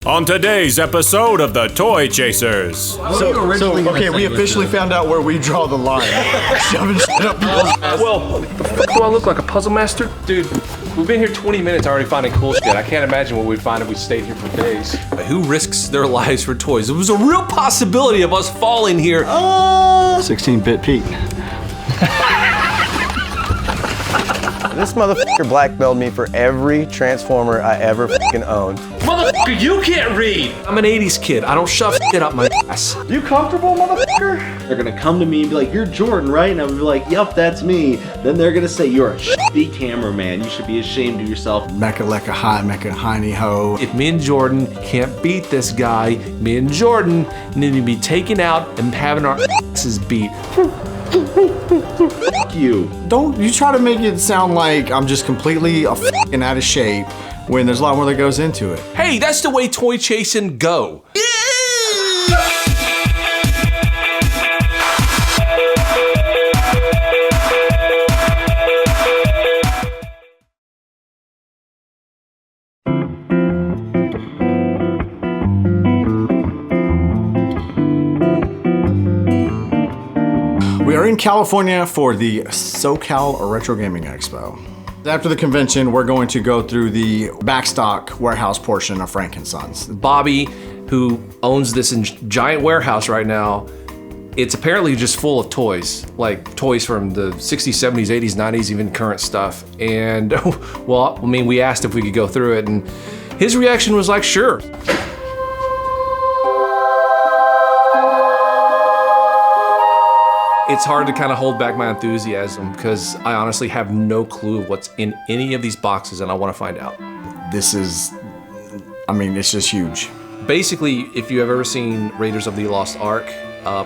On today's episode of the Toy Chasers. So we officially found out where we draw the line. Shoving shit up people's ass. Well, do I look like a puzzle master? Dude, we've been here 20 minutes already finding cool shit. I can't imagine what we'd find if we stayed here for days. Who risks their lives for toys? There was a real possibility of us falling here. 16-bit Pete. This motherfucker blackmailed me for every Transformer I ever fucking owned. Motherfucker, you can't read! I'm an 80s kid. I don't shove shit up my ass. You comfortable, motherfucker? They're gonna come to me and be like, "You're Jordan, right?" And I'll be like, "Yep, that's me." Then they're gonna say, "You're a shitty cameraman. You should be ashamed of yourself." Mecca lecca high, mecca hiney ho. If me and Jordan can't beat this guy, me and Jordan need to be taken out and having our asses beat. Fuck you. Don't you try to make it sound like I'm just completely fucking out of shape when there's a lot more that goes into it. Hey, that's the way toy chasing go. We are in California for the Solcal Retro Gaming Expo. After the convention, we're going to go through the backstock warehouse portion of Franken Sons. Bobby, who owns this giant warehouse right now, it's apparently just full of toys, like toys from the 60s, 70s, 80s, 90s, even current stuff. And, well, I mean, we asked if we could go through it, and his reaction was like, sure. It's hard to kind of hold back my enthusiasm because I honestly have no clue of what's in any of these boxes, and I want to find out. This is, I mean, it's just huge. Basically, if you have ever seen Raiders of the Lost Ark,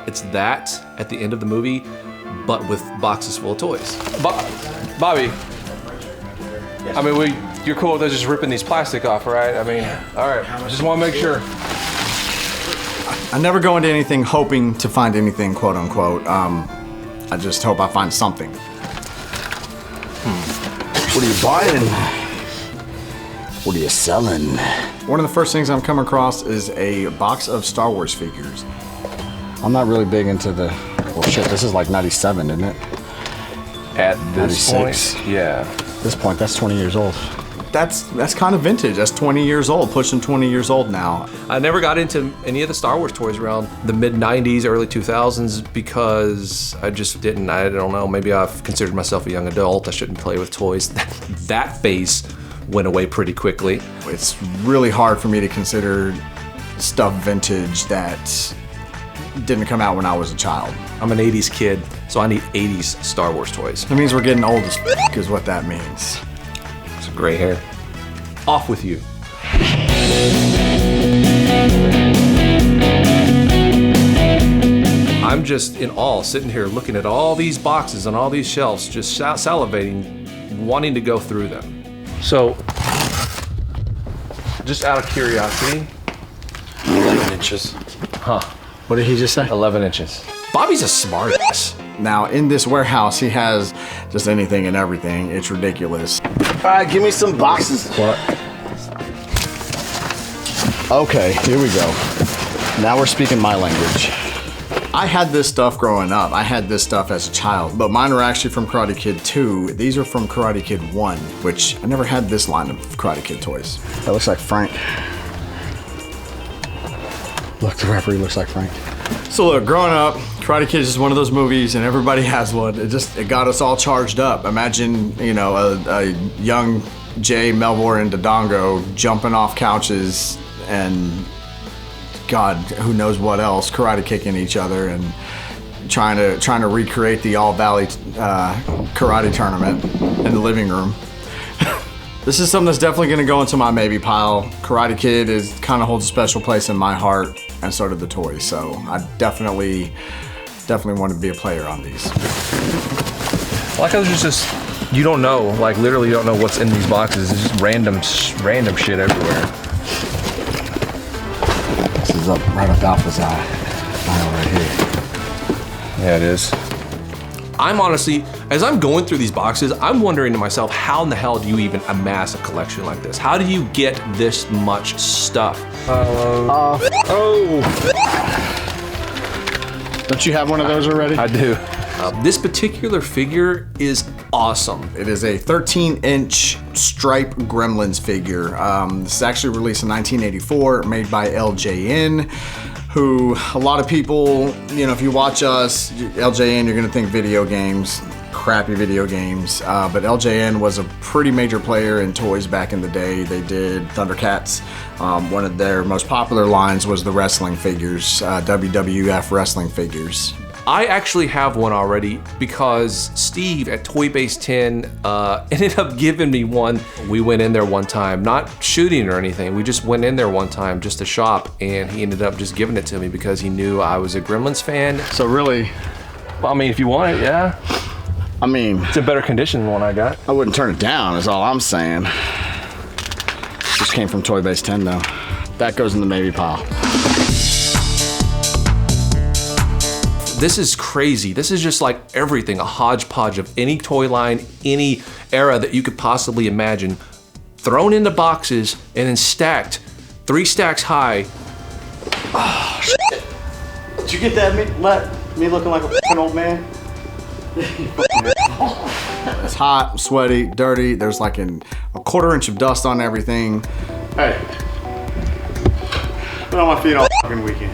it's that at the end of the movie, but with boxes full of toys. Bobby, I mean, you're cool with us just ripping these plastic off, right? I mean, all right, just want to make sure. I never go into anything hoping to find anything, quote unquote. I just hope I find something. What are you buying? What are you selling? One of the first things I'm coming across is a box of Star Wars figures. I'm not really big into the, well shit, this is like 97, isn't it? At this 96. point, yeah. At this point, that's 20 years old. That's kind of vintage. That's 20 years old, pushing 20 years old now. I never got into any of the Star Wars toys around the mid-90s, early 2000s because I just didn't, I don't know, maybe I've considered myself a young adult. I shouldn't play with toys. That phase went away pretty quickly. It's really hard for me to consider stuff vintage that didn't come out when I was a child. I'm an 80s kid, so I need 80s Star Wars toys. That means we're getting old as f*** is what that means. It's gray hair. Off with you. I'm just in awe, sitting here looking at all these boxes and all these shelves, just salivating, wanting to go through them. So, just out of curiosity. 11 inches. Huh. What did he just say? 11 inches. Bobby's a smart ass. Now, in this warehouse, he has just anything and everything. It's ridiculous. All right, give me some boxes. What? Okay, here we go. Now we're speaking my language. I had this stuff growing up. I had this stuff as a child, but mine were actually from Karate Kid 2. These are from Karate Kid 1, which I never had this line of Karate Kid toys. That looks like Frank. Look, the referee looks like Frank. So look, growing up, Karate Kid is just one of those movies and everybody has one. It got us all charged up. Imagine, you know, a young Jay, Melvor, and Dodongo jumping off couches and God, who knows what else, karate kicking each other and trying to recreate the All Valley karate tournament in the living room. This is something that's definitely gonna go into my maybe pile. Karate Kid kind of holds a special place in my heart, and so did the toys. So I definitely want to be a player on these. I like how there's just, you don't know, like literally you don't know what's in these boxes. It's just random shit everywhere. This is right up Alpha's eye. Right here. Yeah, it is. I'm honestly, As I'm going through these boxes, I'm wondering to myself, how in the hell do you even amass a collection like this? How do you get this much stuff? Don't you have one of those already? I do. This particular figure is awesome. It is a 13-inch stripe Gremlins figure. This is actually released in 1984, made by LJN, who a lot of people, you know, if you watch us, LJN, you're gonna think video games, crappy video games, but LJN was a pretty major player in toys back in the day. They did Thundercats. One of their most popular lines was the wrestling figures, WWF wrestling figures. I actually have one already because Steve at Toy Base 10 ended up giving me one. We went in there one time, not shooting or anything. We just went in there one time just to shop, and he ended up just giving it to me because he knew I was a Gremlins fan. So really, Well, I mean, if you want it, yeah. I mean, It's in better condition than the one I got. I wouldn't turn it down is all I'm saying. Just came from Toy Base 10 though. That goes in the maybe pile. This is crazy. This is just like everything, a hodgepodge of any toy line, any era that you could possibly imagine, thrown into boxes and then stacked, 3 stacks high. Oh, shit. Did you get that? Me looking like a fucking old man? It's hot, sweaty, dirty. There's like a quarter inch of dust on everything. Hey. Been on my feet all fucking weekend.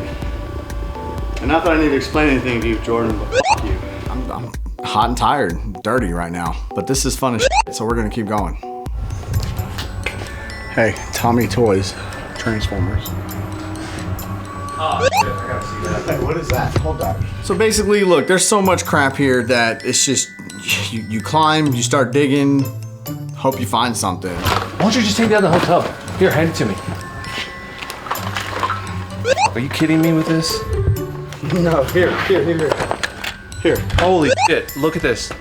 And not that I need to explain anything to you, Jordan, but fuck you. I'm hot and tired, dirty right now. But this is fun as shit, so we're gonna keep going. Hey, Tommy Toys, Transformers. Oh, shit, I gotta see that. Hey, what is that? Hold on. So basically, look, there's so much crap here that it's just, you climb, you start digging, hope you find something. Why don't you just take down the whole tub? Here, hand it to me. Are you kidding me with this? No, here. Holy shit, look at this.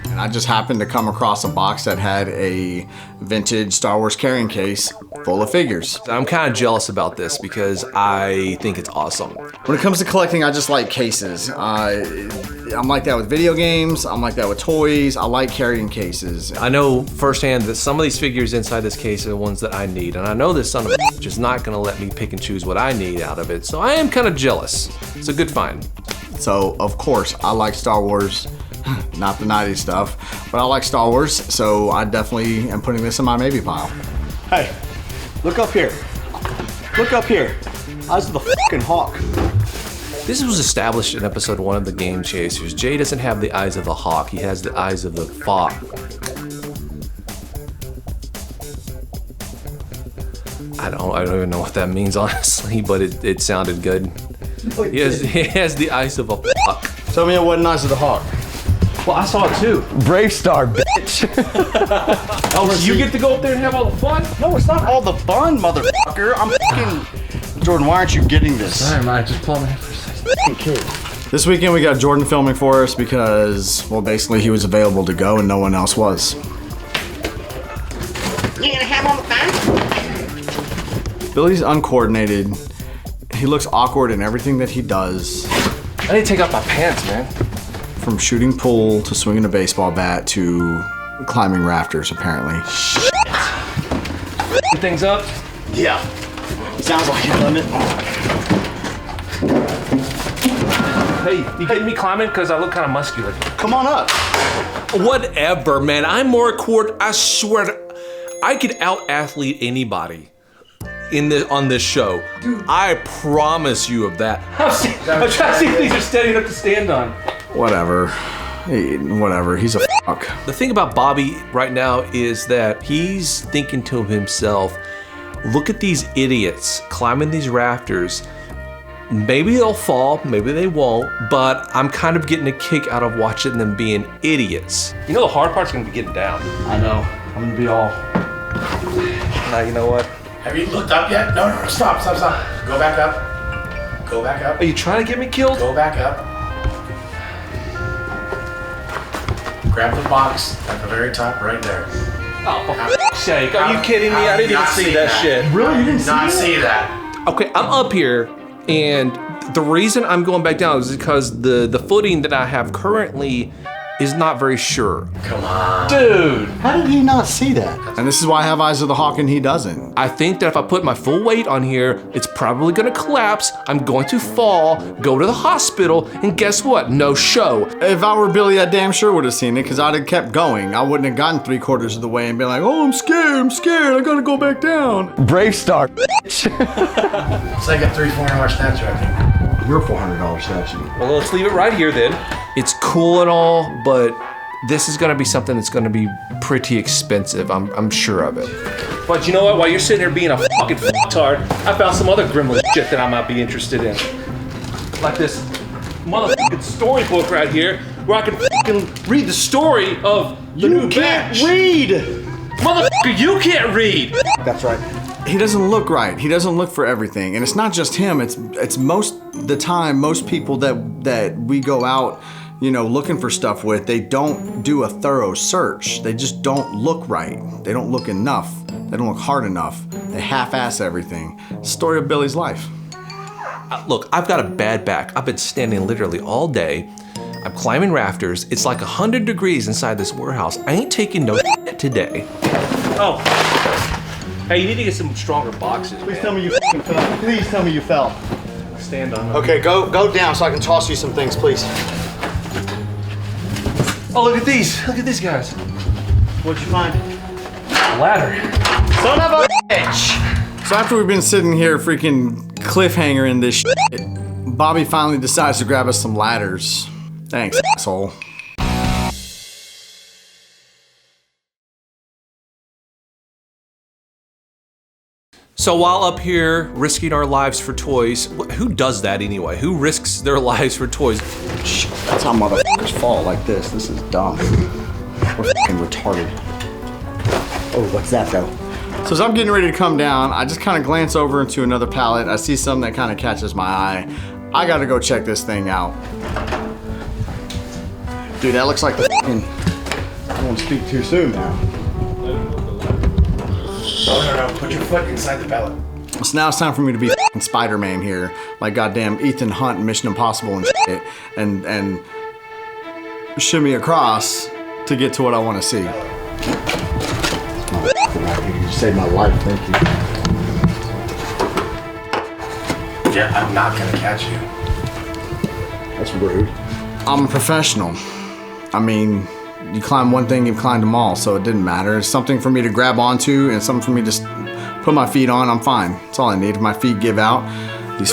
And I just happened to come across a box that had a vintage Star Wars carrying case full of figures. I'm kind of jealous about this because I think it's awesome. When it comes to collecting, I just like cases. I'm like that with video games, I'm like that with toys, I like carrying cases. I know firsthand that some of these figures inside this case are the ones that I need, and I know this son of a bitch is not gonna let me pick and choose what I need out of it, so I am kind of jealous. It's a good find. So, of course, I like Star Wars, not the 90s stuff, but I like Star Wars, so I definitely am putting this in my maybe pile. Hey, look up here. Look up here. Eyes of the fucking hawk. This was established in episode 1 of the Game Chasers. Jay doesn't have the eyes of the hawk, he has the eyes of the fox. I don't even know what that means, honestly, but it sounded good. He has the eyes of a fuck. Tell me it wasn't Eyes of the Hawk. Well, I saw it too. Brave Star, bitch. Oh, so you get to go up there and have all the fun? No, it's not all the fun, motherfucker. I'm fucking... Jordan, why aren't you getting this? Sorry, man, just pull me for a second. This weekend we got Jordan filming for us because, well, basically he was available to go and no one else was. You gonna have on the phone? Billy's uncoordinated. He looks awkward in everything that he does. I need to take off my pants, man. From shooting pool to swinging a baseball bat to climbing rafters, apparently. Things up. Yeah. Sounds like it, doesn't it? Hey, you getting me climbing? Because I look kind of muscular. Come on up. Whatever, man. I'm more I swear, I could out-athlete anybody on this show. Dude. I promise you of that. I'm trying to see if these are steady enough to stand on. Whatever. Whatever. He's a fuck. The thing about Bobby right now is that he's thinking to himself, look at these idiots climbing these rafters. Maybe they'll fall, maybe they won't, but I'm kind of getting a kick out of watching them being idiots. You know the hard part's gonna be getting down. I know. I'm gonna be all... Now you know what? Have you looked up yet? No, stop. Go back up. Go back up. Are you trying to get me killed? Go back up. Grab the box at the very top right there. Oh, for f***'s sake. Are you kidding me? I didn't even see that shit. Really? You didn't Not see that. Okay, I'm up here, and the reason I'm going back down is because the footing that I have currently is not very sure. Come on. Dude. How did he not see that? And this is why I have eyes of the hawk and he doesn't. I think that if I put my full weight on here, it's probably gonna collapse. I'm going to fall, go to the hospital, and guess what? No show. If I were Billy, I damn sure would have seen it because I'd have kept going. I wouldn't have gotten 3/4 of the way and been like, oh, I'm scared, I gotta go back down. Brave star. It's like a $300-400 statue, I think. You're a $400 statue. Well, let's leave it right here then. It's cool and all, but this is gonna be something that's gonna be pretty expensive. I'm sure of it. But you know what? While you're sitting there being a fucking fucktard, I found some other gremlin shit that I might be interested in. Like this motherfucking storybook right here, where I can fucking read the story of the new batch. read! Motherfucker, you can't read! That's right. He doesn't look right. He doesn't look for everything. And it's not just him, it's most the time, most people that we go out, you know, looking for stuff with, they don't do a thorough search. They just don't look right. They don't look enough. They don't look hard enough. They half-ass everything. Story of Billy's life. Look, I've got a bad back. I've been standing literally all day. I'm climbing rafters. It's like 100 degrees inside this warehouse. I ain't taking no shit today. Oh. Hey, you need to get some stronger boxes, Please man. tell me you fell. Please tell me you fell. Stand on them. Okay, go down so I can toss you some things, please. Oh, look at these. Look at these guys. What'd you find? Ladder. Son of a bitch! So after we've been sitting here freaking cliffhanger in this shit, Bobby finally decides to grab us some ladders. Thanks, asshole. So while up here risking our lives for toys, who does that anyway? Who risks their lives for toys? That's how motherfuckers fall like this. This is dumb. We're fucking retarded. Oh, what's that though? So as I'm getting ready to come down, I just kind of glance over into another pallet. I see something that kind of catches my eye. I gotta go check this thing out. Dude, that looks like the fucking... I won't speak too soon now. No. Put your foot inside the pallet. So now it's time for me to be fucking Spider-Man here. Like goddamn Ethan Hunt in Mission Impossible and shit. And shimmy across to get to what I want to see. You saved my life, thank you. Yeah, I'm not gonna catch you. That's rude. I'm a professional. I mean, you climb one thing, you've climbed them all, so it didn't matter. It's something for me to grab onto and something for me to just put my feet on, I'm fine. That's all I need. If my feet give out, these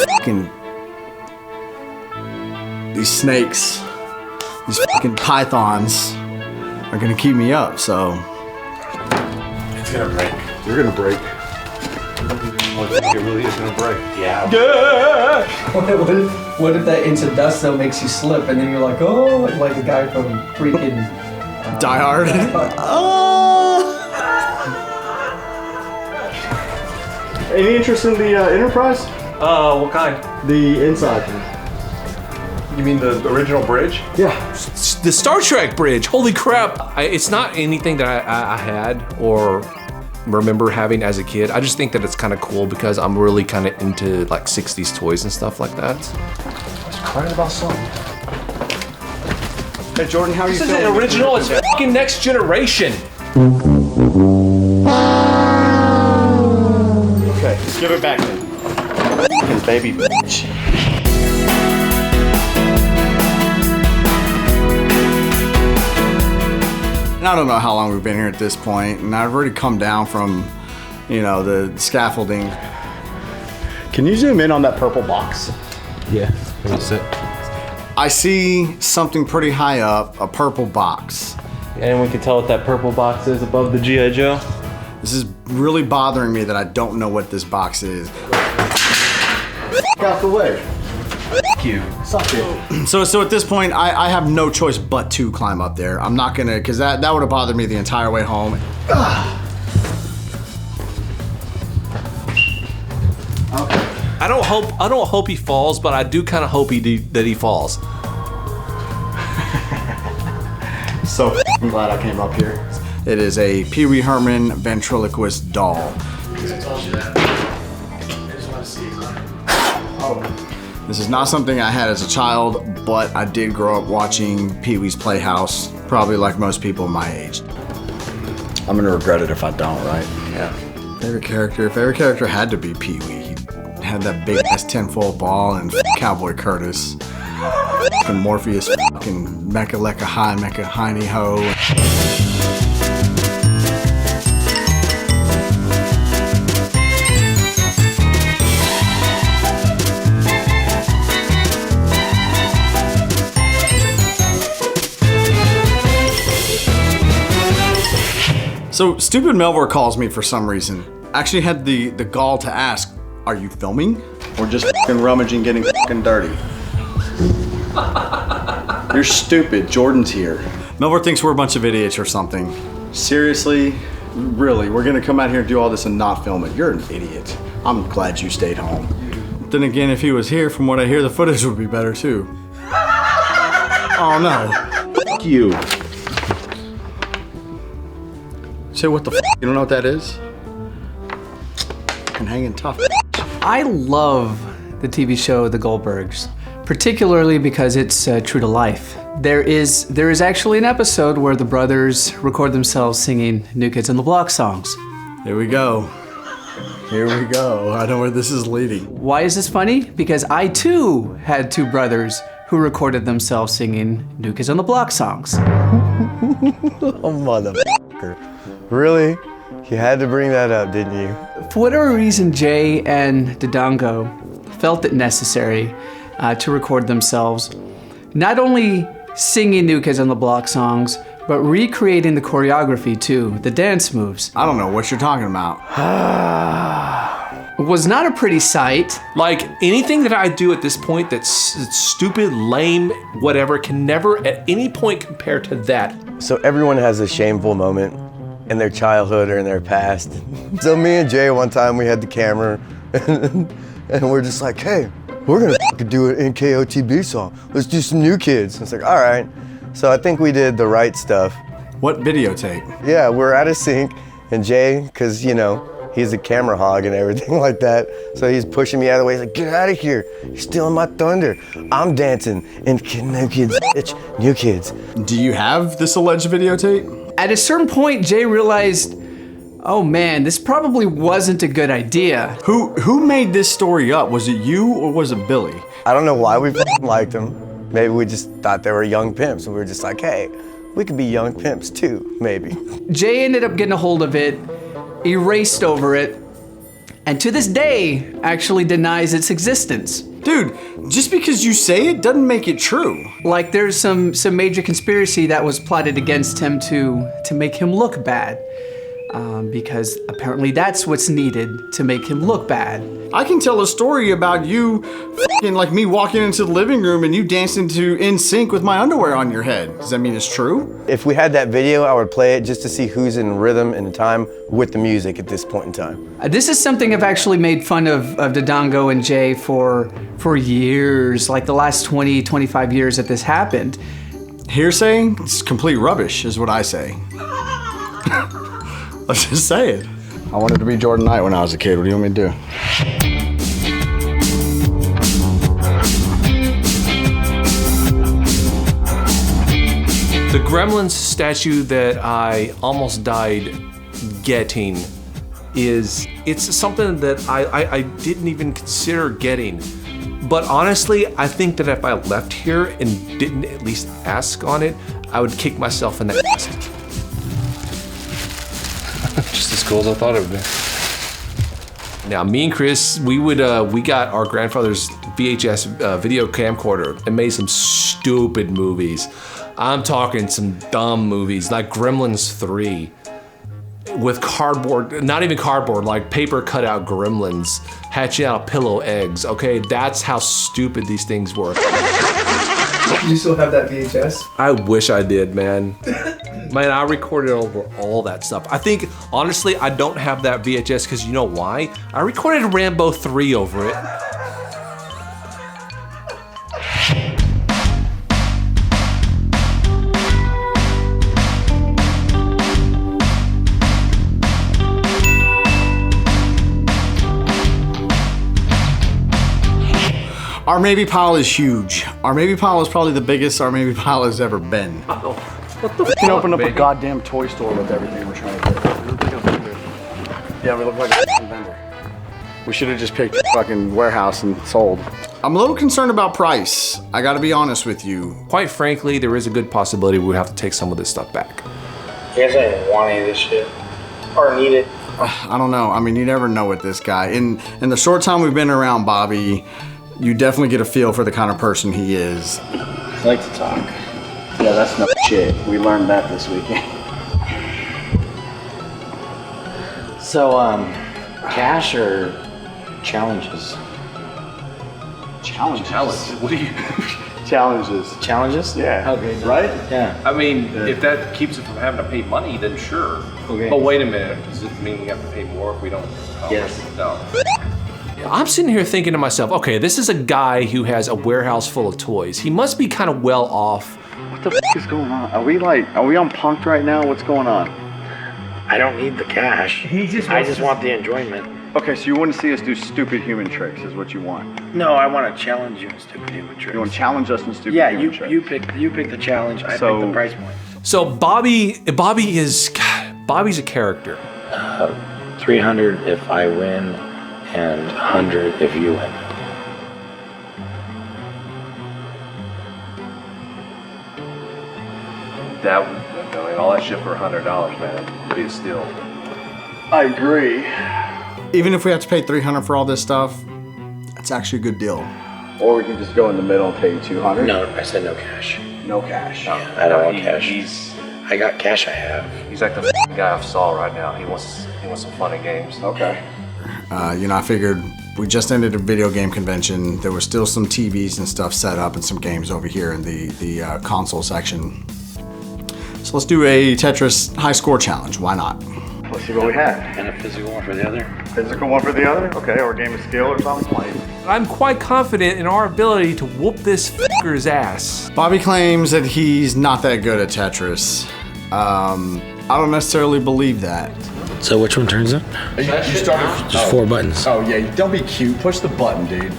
snakes, these fucking pythons are gonna keep me up, so. It's gonna break. You're gonna break. It really is gonna break. Yeah. What if that inch of dust though makes you slip and then you're like, oh, like the guy from freaking Die Hard. Any interest in the Enterprise? What kind? The inside. You mean the original bridge? Yeah. The Star Trek bridge, holy crap. It's not anything that I had or remember having as a kid. I just think that it's kind of cool because I'm really kind of into like 60s toys and stuff like that. Just crying about something. Hey Jordan, how are you This feeling? isn't original, it's fucking next generation. Okay, just give it back then. Fucking baby bitch. And I don't know how long we've been here at this point, and I've already come down from, you know, the scaffolding. Can you zoom in on that purple box? Yeah, that's it. I see something pretty high up, a purple box. And we can tell what that purple box is above the G.I. Joe. This is really bothering me that I don't know what this box is. Out the way. You. Suck it. So at this point, I have no choice but to climb up there. I'm not gonna, cause that would have bothered me the entire way home. I don't hope he falls, but I do kind of hope that he falls. So I'm glad I came up here. It is a Pee Wee Herman ventriloquist doll. I told you that. I just want to see it. Oh. This is not something I had as a child, but I did grow up watching Pee Wee's Playhouse Probably like most people my age. I'm gonna regret it if I don't, right? Yeah. Favorite character had to be Pee Wee. He had that big ass tinfoil ball and Cowboy Curtis. Fucking Morpheus, fucking Mecca Lecca High, Mecca Hiney Ho. So stupid Melvor calls me for some reason. Actually had the gall to ask, are you filming? Or just fucking rummaging, getting fucking dirty? You're stupid, Jordan's here. Melvor thinks we're a bunch of idiots or something. Seriously? Really, we're gonna come out here and do all this and not film it. You're an idiot. I'm glad you stayed home. Then again, if he was here, from what I hear, the footage would be better too. Oh no. Fuck you. Say what the f? You don't know what that is? Fucking hanging tough. I love the TV show The Goldbergs, particularly because it's true to life. There is actually an episode where the brothers record themselves singing New Kids on the Block songs. Here we go. Here we go. I know where this is leading. Why is this funny? Because I too had two brothers who recorded themselves singing New Kids on the Block songs. Oh, motherfucker. Really? You had to bring that up, didn't you? For whatever reason, Jay and Dodongo felt it necessary to record themselves, not only singing New Kids on the Block songs, but recreating the choreography too, the dance moves. I don't know what you're talking about. It was not a pretty sight. Like, anything that I do at this point that's stupid, lame, whatever, can never at any point compare to that. So everyone has a shameful moment in their childhood or in their past. So me and Jay, one time we had the camera and we're just like, hey, we're gonna do an NKOTB song. Let's do some New Kids. And it's like, all right. So I think we did the right stuff. What videotape? Yeah, we're out of sync and Jay, cause you know, he's a camera hog and everything like that. So he's pushing me out of the way. He's like, get out of here. You're stealing my thunder. I'm dancing and New Kids, bitch, New Kids. Do you have this alleged videotape? At a certain point, Jay realized, oh man, this probably wasn't a good idea. Who made this story up? Was it you or was it Billy? I don't know why we liked them. Maybe we just thought they were young pimps and we were just like, hey, we could be young pimps too, maybe. Jay ended up getting a hold of it, erased over it, and to this day actually denies its existence. Dude, just because you say it doesn't make it true. Like there's some major conspiracy that was plotted against him to make him look bad. Because apparently that's what's needed to make him look bad. I can tell a story about you fucking like me walking into the living room and you dancing to In Sync with my underwear on your head. Does that mean it's true? If we had that video, I would play it just to see who's in rhythm and time with the music at this point in time. This is something I've actually made fun of Dodongo and Jay for years, like the last 20, 25 years that this happened. Hearsay? It's complete rubbish is what I say. Let's just say it. I wanted to be Jordan Knight when I was a kid. What do you want me to do? The Gremlins statue that I almost died getting it's something that I didn't even consider getting. But honestly, I think that if I left here and didn't at least ask on it, I would kick myself in the ass. Just as cool as I thought it would be. Now, me and Chris, we got our grandfather's VHS video camcorder and made some stupid movies. I'm talking some dumb movies like Gremlins 3 with cardboard, not even cardboard, like paper cutout gremlins hatching out pillow eggs. Okay, that's how stupid these things were. You still have that VHS? I wish I did, man. Man, I recorded over all that stuff. I think, honestly, I don't have that VHS because you know why? I recorded Rambo 3 over it. Our maybe pile is huge. Our maybe pile is probably the biggest our maybe pile has ever been. We can open up a goddamn toy store with everything we're trying to do. Yeah, we look like a fucking vendor. We should have just picked a fucking warehouse and sold. I'm a little concerned about price. I gotta be honest with you. Quite frankly, there is a good possibility we would have to take some of this stuff back. You guys don't even want any of this shit. Or need it. I don't know. I mean, you never know with this guy. In the short time we've been around Bobby, you definitely get a feel for the kind of person he is. I like to talk. Yeah, that's no shit. We learned that this weekend. So, cash or challenges? Challenges. What do you? Challenges. Challenges? Yeah. Okay. Right? Yeah. I mean, if that keeps it from having to pay money, then sure. Okay. But wait a minute, does it mean we have to pay more if we don't? Yes. No. I'm sitting here thinking to myself, okay, this is a guy who has a warehouse full of toys. He must be kind of well off. What the f is going on? Are we on punked right now? What's going on? I don't need the cash. I just want the enjoyment. Okay, so you want to see us do stupid human tricks is what you want. No, I want to challenge you in stupid human tricks. You want to challenge us in stupid human tricks? you pick the challenge. I pick the price point. So Bobby's a character. 300 if I win, and 100 if you win. All that shit for $100, man, would be a steal. I agree. Even if we have to pay $300 for all this stuff, it's actually a good deal. Or we can just go in the middle and pay you $200. No, I said no cash. No cash. Yeah, I don't want cash. I got cash. I have. He's like the guy off Saul right now. He wants some fun and games. Okay. I figured we just ended a video game convention. There were still some TVs and stuff set up and some games over here in the console section. So let's do a Tetris high score challenge. Why not? Let's see what we have. And a physical one for the other. Physical one for the other? Okay, or a game of skill or something? I'm quite confident in our ability to whoop this fucker's ass. Bobby claims that he's not that good at Tetris. I don't necessarily believe that. So which one turns it? You started. Just 4 buttons. Oh yeah, don't be cute. Push the button, dude.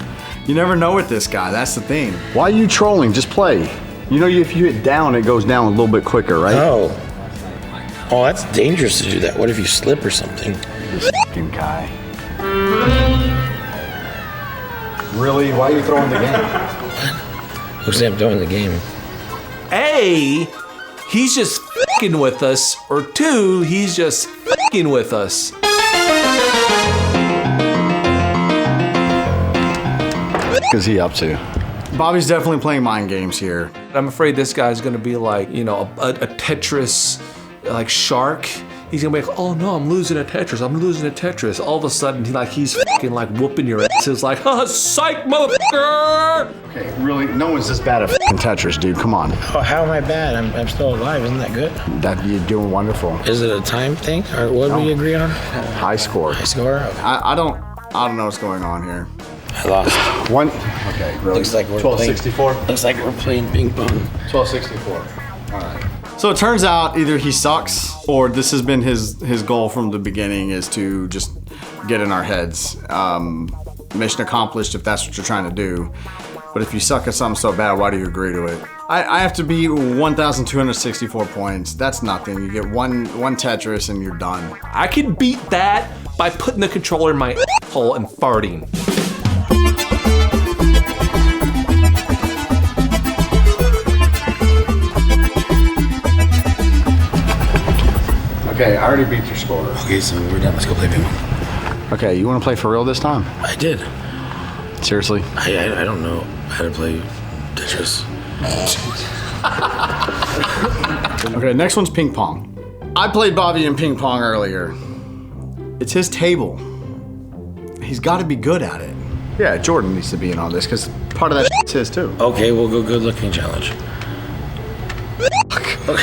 You never know with this guy. That's the thing. Why are you trolling? Just play. You know, if you hit down, it goes down a little bit quicker, right? Oh, that's dangerous to do that. What if you slip or something? This fucking guy. Really? Why are you throwing the game? Who said I'm throwing the game? A, he's just fucking with us, or 2, he's just fucking with us. What is he up to? Bobby's definitely playing mind games here. I'm afraid this guy's gonna be like, a Tetris like shark. He's gonna be like, oh no, I'm losing a Tetris. All of a sudden, he's fucking like whooping your ass. It's like, psych, motherfucker! Okay, really, no one's this bad at fucking Tetris, dude. Come on. Oh, how am I bad? I'm still alive. Isn't that good? That you're doing wonderful. Is it a time thing, or what did we agree on? High score. High score. Okay. I don't know what's going on here. I lost. One. Okay, really. Looks like we're 1264. Looks like we're playing ping pong. 1264. All right. So it turns out either he sucks or this has been his goal from the beginning is to just get in our heads. Mission accomplished if that's what you're trying to do. But if you suck at something so bad, why do you agree to it? I have to beat 1,264 points. That's nothing. You get one Tetris and you're done. I can beat that by putting the controller in my hole and farting. Okay, I already beat your score. Okay, so we're done. Let's go play ping pong. Okay, you want to play for real this time? I did. Seriously? I don't know how to play Tetris. Okay, next one's ping pong. I played Bobby in ping pong earlier. It's his table. He's got to be good at it. Yeah, Jordan needs to be in on this because part of that shit's his too. Okay, we'll go good looking challenge.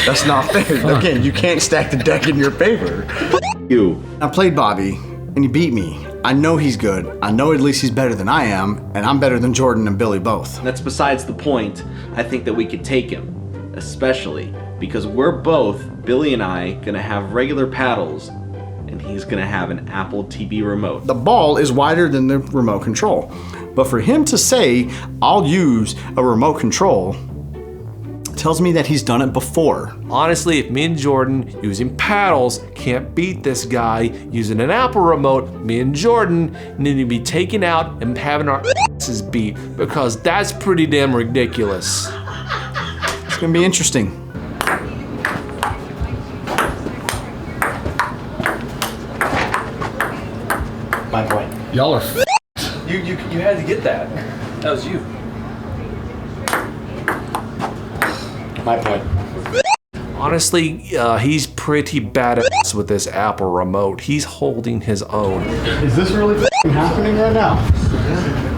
That's not fair. Again, you can't stack the deck in your favor. You. I played Bobby and he beat me. I know he's good. I know at least he's better than I am, and I'm better than Jordan and Billy both. That's besides the point. I think that we could take him, especially because we're both, Billy and I, gonna have regular paddles, and he's gonna have an Apple TV remote. The ball is wider than the remote control, but for him to say, I'll use a remote control, tells me that he's done it before. Honestly, if me and Jordan using paddles can't beat this guy using an Apple remote, me and Jordan need to be taken out and having our asses beat, because that's pretty damn ridiculous. It's gonna be interesting. My point. Y'all are You had to get that. That was you. My point. Honestly, he's pretty badass with this Apple remote. He's holding his own. Is this really happening right now?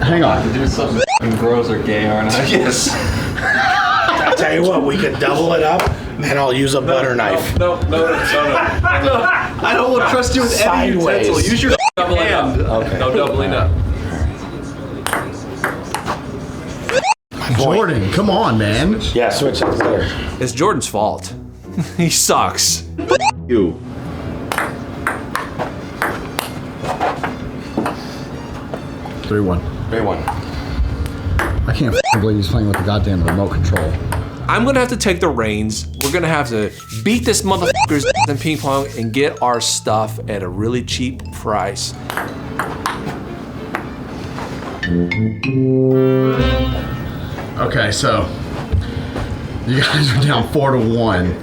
Hang on. Do something gross or gay, aren't I? Yes. I tell you what, we could double it up, and I'll use a butter knife. No. I don't want to trust you with any Sideways. utensil. Use your Doubling hand. up. Okay. No doubling up. Jordan, come on, man. Yeah, switch it there. It's Jordan's fault. He sucks. You. 3-1. 3-1. I can't believe he's playing with the goddamn remote control. I'm gonna have to take the reins. We're gonna have to beat this motherfucker's in ping pong and get our stuff at a really cheap price. Okay, so you guys are down 4-1,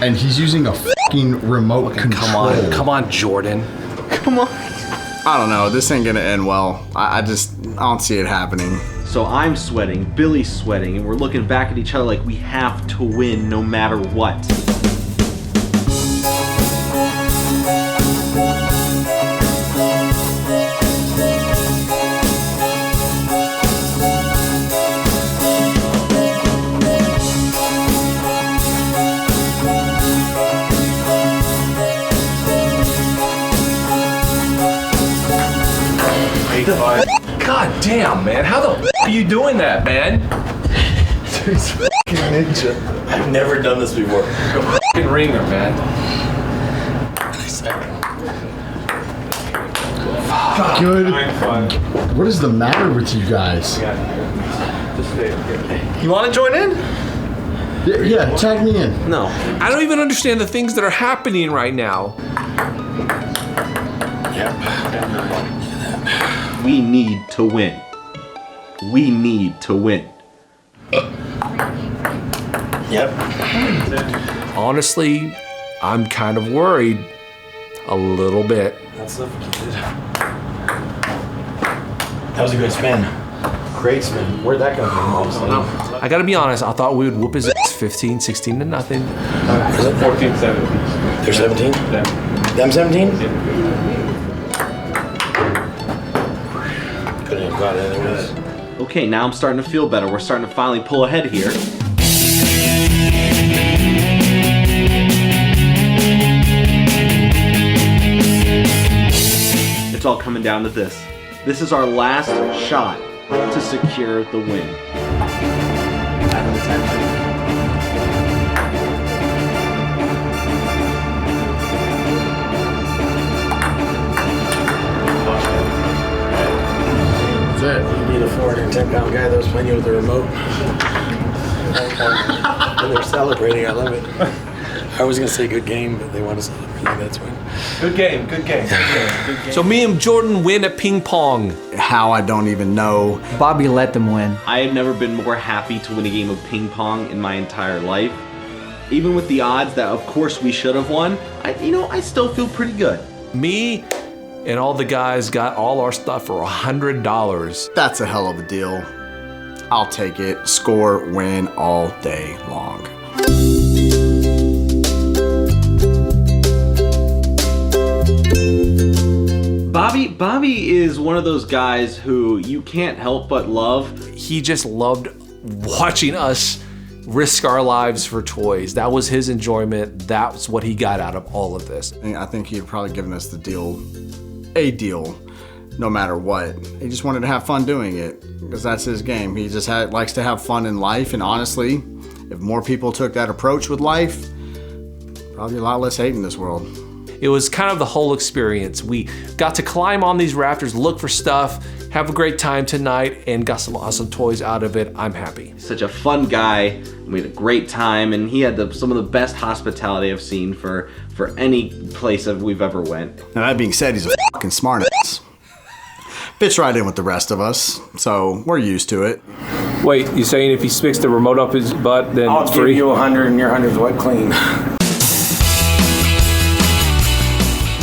and he's using a fucking remote control. Come on, Jordan. I don't know, this ain't gonna end well. I don't see it happening. So I'm sweating, Billy's sweating, and we're looking back at each other like we have to win no matter what. God damn, man. How the f are you doing that, man? He's fucking ninja. I've never done this before. You're a fucking ringer, man. Good. What is the matter with you guys? You want to join in? Yeah, tag me in. No. I don't even understand the things that are happening right now. We need to win. We need to win. Yep. Honestly, I'm kind of worried. A little bit. That's suffocated. That was a good spin. Great spin. Where'd that come from? I gotta be honest, I thought we would whoop his ass 15, 16 to nothing. Is it 14, 17? They're 17? Yeah. Them 17? Yeah. Couldn't have got it anyways. Okay, now I'm starting to feel better. We're starting to finally pull ahead here. It's all coming down to this. This is our last shot to secure the win. That's it. You need a 410-pound guy that was playing you with the remote. And they're celebrating. I love it. I was gonna say good game, but they want to celebrate. That's why. Good game, good game. So me and Jordan win at ping pong. How, I don't even know. Bobby let them win. I have never been more happy to win a game of ping pong in my entire life. Even with the odds that of course we should have won, I still feel pretty good. Me and all the guys got all our stuff for $100. That's a hell of a deal. I'll take it. Score, win all day long. Bobby is one of those guys who you can't help but love. He just loved watching us risk our lives for toys. That was his enjoyment. That's what he got out of all of this. I think he had probably given us a deal, no matter what. He just wanted to have fun doing it, because that's his game. He just likes to have fun in life, and honestly, if more people took that approach with life, probably a lot less hate in this world. It was kind of the whole experience. We got to climb on these rafters, look for stuff, have a great time tonight, and got some awesome toys out of it. I'm happy. Such a fun guy. We had a great time, and he had some of the best hospitality I've seen for any place that we've ever went. Now that being said, he's a fucking smart ass. Fits right in with the rest of us, so we're used to it. Wait, you saying if he sticks the remote up his butt, then I'll it's give free? you 100 and your 100's wet clean.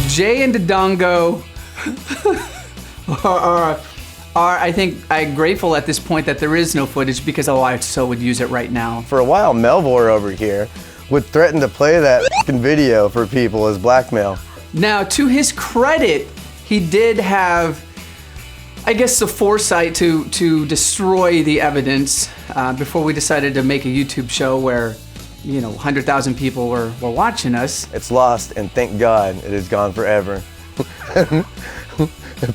Jay and Dodongo are I think grateful at this point that there is no footage because I so would use it right now. For a while, Melvor over here would threaten to play that fucking video for people as blackmail. Now, to his credit, he did have, I guess, the foresight to destroy the evidence before we decided to make a YouTube show where, 100,000 people were watching us. It's lost, and thank God it is gone forever.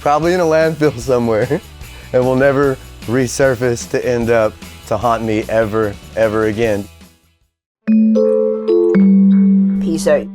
Probably in a landfill somewhere, and will never resurface to end up to haunt me ever again. Peace out.